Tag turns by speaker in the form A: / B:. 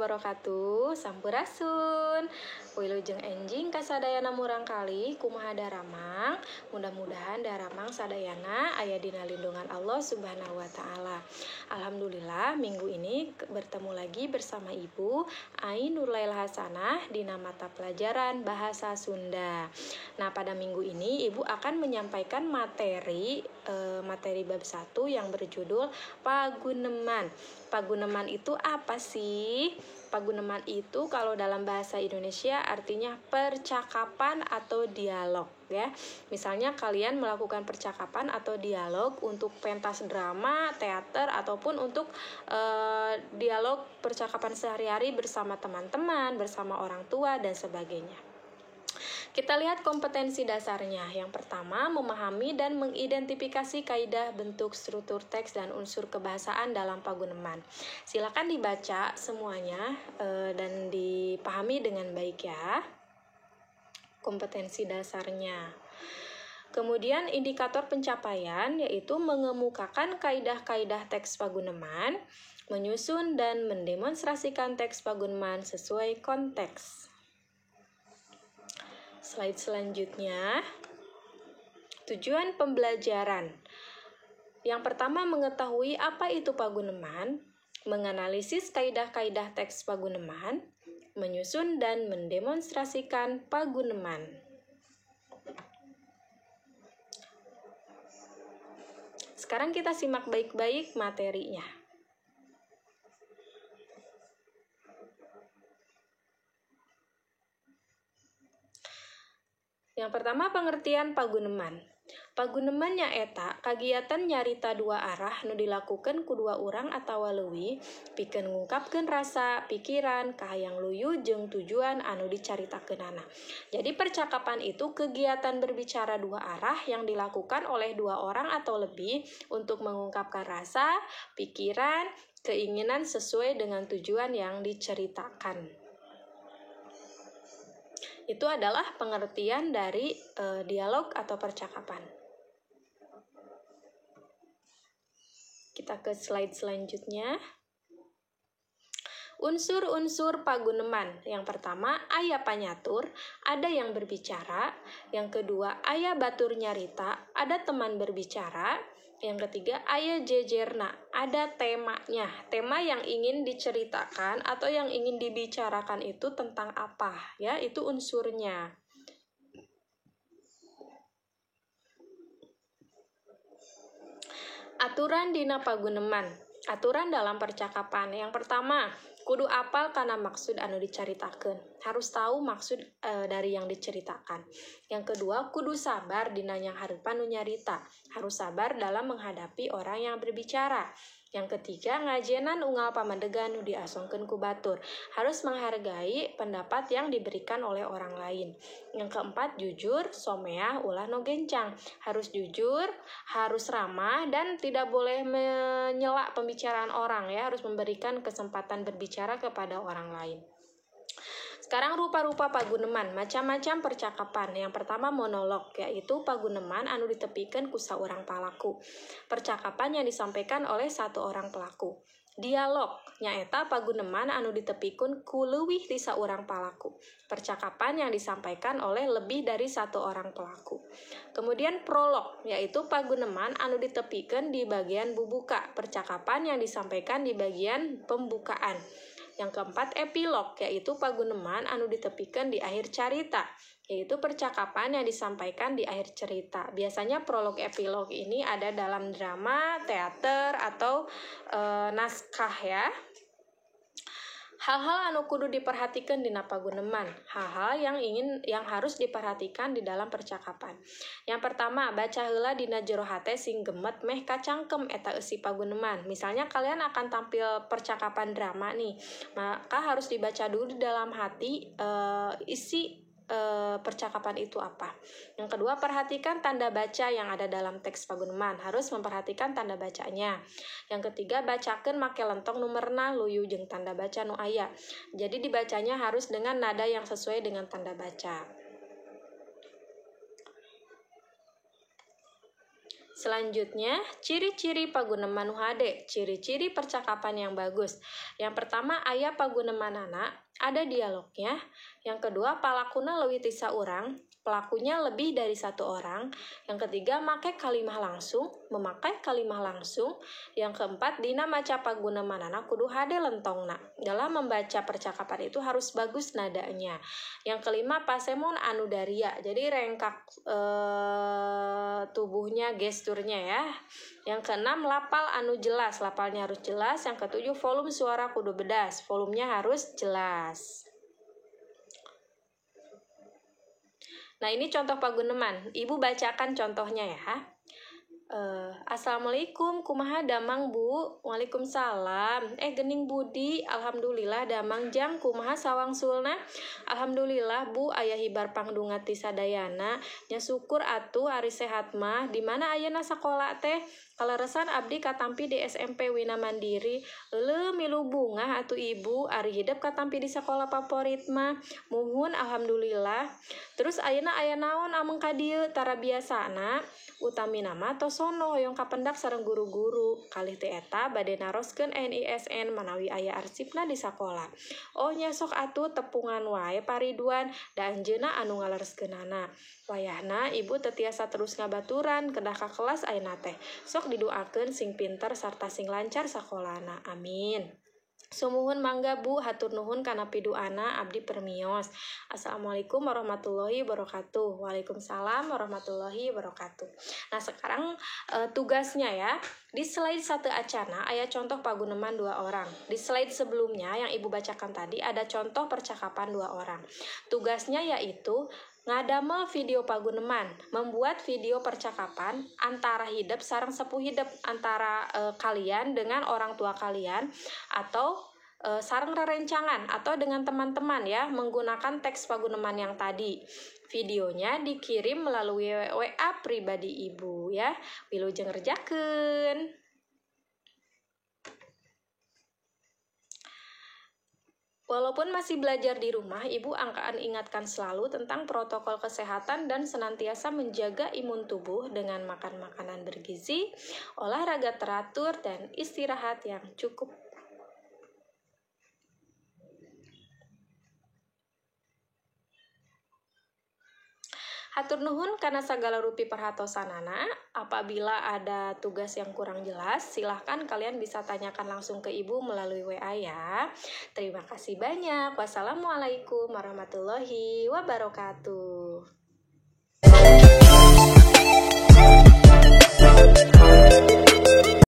A: wabarakatuh. Sampurasun. Wilujeng enjing kasadayana murang kali kumaha daramang. Mudah-mudahan daramang sadayana aya dina lindungan Allah Subhanahu wa taala. Alhamdulillah minggu ini bertemu lagi bersama Ibu Ain Nurlail Hasanah dina mata pelajaran Bahasa Sunda. Nah, pada minggu ini Ibu akan menyampaikan materi bab 1 yang berjudul Paguneman. Paguneman itu apa sih? Paguneman itu kalau dalam bahasa Indonesia artinya percakapan atau dialog ya. Misalnya kalian melakukan percakapan atau dialog untuk pentas drama, teater ataupun untuk dialog percakapan sehari-hari bersama teman-teman, bersama orang tua dan sebagainya. Kita lihat kompetensi dasarnya. Yang pertama, memahami dan mengidentifikasi kaidah bentuk, struktur teks, dan unsur kebahasaan dalam paguneman. Silakan dibaca semuanya dan dipahami dengan baik ya. Kompetensi dasarnya. Kemudian indikator pencapaian yaitu mengemukakan kaidah-kaidah teks paguneman, menyusun dan mendemonstrasikan teks paguneman sesuai konteks. Slide selanjutnya, tujuan pembelajaran. Yang pertama, mengetahui apa itu paguneman, menganalisis kaidah-kaidah teks paguneman, menyusun dan mendemonstrasikan paguneman. Sekarang kita simak baik-baik materinya. Yang pertama, pengertian paguneman. Paguneman nyaeta kagiatan nyarita dua arah nu dilakukan ku dua urang atawa leuwih pikeun ngungkapkeun rasa, pikiran, kahayang luyu jeung tujuan anu dicaritakeunana. Jadi percakapan itu kegiatan berbicara dua arah yang dilakukan oleh dua orang atau lebih untuk mengungkapkan rasa, pikiran, keinginan sesuai dengan tujuan yang diceritakan. Itu adalah pengertian dari dialog atau percakapan. Kita ke slide selanjutnya. Unsur-unsur paguneman. Yang pertama, aya panyatur, ada yang berbicara. Yang kedua, aya batur nyarita, ada teman berbicara. Yang ketiga, aya jejerna, ada temanya. Tema yang ingin diceritakan atau yang ingin dibicarakan itu tentang apa, ya, itu unsurnya. Aturan dina paguneman. Aturan dalam percakapan. Yang pertama, kudu apal kana maksud anu dicaritakeun. Harus tahu maksud dari yang diceritakan. Yang kedua, kudu sabar dina yang hareupan nu nyarita. Harus sabar dalam menghadapi orang yang berbicara. Yang ketiga, ngajenan unggal pamandegan nu diasongkeun ku batur. Harus menghargai pendapat yang diberikan oleh orang lain. Yang keempat, jujur, someah, ulah no gencang. Harus jujur, harus ramah, dan tidak boleh menyela pembicaraan orang ya. Harus memberikan kesempatan berbicara kepada orang lain. Sekarang rupa-rupa paguneman, macam-macam percakapan. Yang pertama monolog, yaitu paguneman anu ditepikeun ku saurang palaku. Percakapan yang disampaikan oleh satu orang pelaku. Dialog, nyaeta paguneman anu ditepikeun ku leuwih ti saurang palaku. Percakapan yang disampaikan oleh lebih dari satu orang pelaku. Kemudian prolog, yaitu paguneman anu ditepikeun di bagian bubuka. Percakapan yang disampaikan di bagian pembukaan. Yang keempat, epilog, yaitu paguneman anu ditepikeun di akhir carita, yaitu percakapan yang disampaikan di akhir cerita. Biasanya prolog epilog ini ada dalam drama, teater, atau naskah ya. Hal-hal anu kudu diperhatikan dina paguneman. Hal-hal yang harus diperhatikan di dalam percakapan. Yang pertama, baca heula dina jero hate sing gemet meh kacangkem eta eusi paguneman. Misalnya kalian akan tampil percakapan drama nih, maka harus dibaca dulu di dalam hati isi percakapan itu apa. Yang kedua, perhatikan tanda baca yang ada dalam teks paguneman. Harus memperhatikan tanda bacanya. Yang ketiga, bacakeun make lentong numerna luyu jeung tanda baca nu aya. Jadi dibacanya harus dengan nada yang sesuai dengan tanda baca. Selanjutnya, ciri-ciri paguneman nu hade, ciri-ciri percakapan yang bagus. Yang pertama, aya pagunemanana, ada dialognya. Yang kedua, palakuna leuwih ti saurang, pelakunya lebih dari satu orang. Yang ketiga, memakai kalimah langsung. Yang keempat, dina maca pagunemanana kudu hade lentongna. Dalam membaca percakapan itu harus bagus nadanya. Yang kelima, pasemon anu daria, jadi rengkak tubuhnya, gesturnya ya. Yang keenam, lapal anu jelas, lapalnya harus jelas. Yang ketujuh, volume suara kudu bedas, volumenya harus jelas. Nah, ini contoh paguneman. Ibu bacakan contohnya ya. Assalamualaikum, kumaha damang Bu? Waalaikumsalam. Gening Budi, alhamdulillah damang jang, kumaha sawangsulna? Alhamdulillah Bu, aya hibar pangdunga ti sadayana. Nya syukur atuh ari sehat mah. Di mana ayeuna sakola teh? Kaleresan abdi katampi di SMP Wina Mandiri. Milu bunga atuh Ibu, ari hidup katampi di sekolah favorit mah. Muhun alhamdulillah. Terus ayeuna aya naon ameng ka dieu tara biasana? Utami nama tosono hoyong kapendak sareng guru-guru. Kalih teh eta bade naroskeun NISN manawi aya arsipna di sakola. Oh nya sok atuh tepungan wae Pariduan da anjeunna anu ngalereskeunana. Wayahna ibu teu tiasa terus ngabaturan kedah ka kelas ayeuna teh. Sok didoakeun sing pinter sarta sing lancar sakolana. Amin. Sumuhun mangga Bu, hatur nuhun kana piduana abdi permios. Assalamualaikum warahmatullahi wabarakatuh. Waalaikumsalam warahmatullahi wabarakatuh. Nah, sekarang tugasnya ya. Di slide 1 acana aya contoh paguneman 2 orang. Di slide sebelumnya yang Ibu bacakan tadi ada contoh percakapan 2 orang. Tugasnya yaitu ngadamel video paguneman, membuat video percakapan antara hidup sareng sepuh hidup, antara kalian dengan orang tua kalian, atau sareng rerencangan atau dengan teman-teman ya, menggunakan teks paguneman yang tadi. Videonya dikirim melalui WA pribadi Ibu ya. Wilujeng ngerjakeun. Walaupun masih belajar di rumah, Ibu akan ingatkan selalu tentang protokol kesehatan dan senantiasa menjaga imun tubuh dengan makan makanan bergizi, olahraga teratur, dan istirahat yang cukup. Hatur nuhun karena segala rupi perhatosanana. Apabila ada tugas yang kurang jelas, silahkan kalian bisa tanyakan langsung ke Ibu melalui WA ya. Terima kasih banyak. Wassalamualaikum warahmatullahi wabarakatuh.